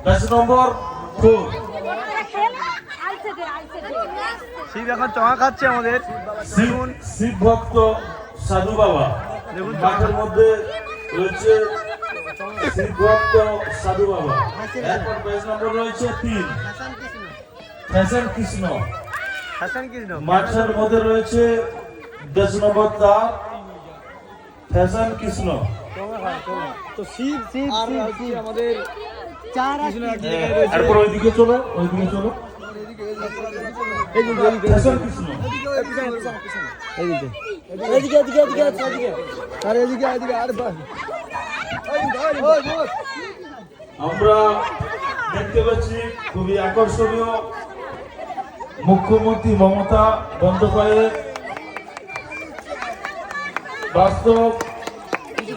Batch number 4 Shiva এখন চঙা খাচ্ছে আমাদের। শিব ভক্ত সাধু বাবা দেখুন মাঠের মধ্যে রয়েছে শিব ভক্ত সাধু বাবা। এরপর ব্যাচ নম্বর রয়েছে 3 ফ্যাশন কৃষ্ণ। হাসান কৃষ্ণ মাঠের মধ্যে রয়েছে ব্যাচ নম্বর 4 ফ্যাশন কৃষ্ণ। তো শিব শিব শিব আমাদের চার এরপর ওইদিকে চলো, ওইদিকে চলো। ফ্যাশন কৃষ্ণ আমরা দেখতে পাচ্ছি খুবই আকর্ষণীয় মুখ্যমন্ত্রী মমতা বন্দ্যোপাধ্যায়ের বাস্তব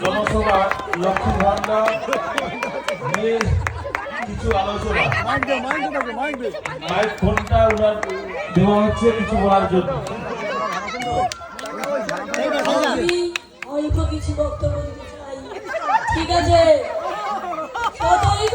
জনসভা লক্ষ্মী ভান্ডার নিয়ে কিছু আলোচনা। মাইক ফোনটা ওনার দেওয়া হচ্ছে কিছু বলার জন্য। আমি অল্প কিছু বক্তব্য দিতে চাই। ঠিক আছে, কতই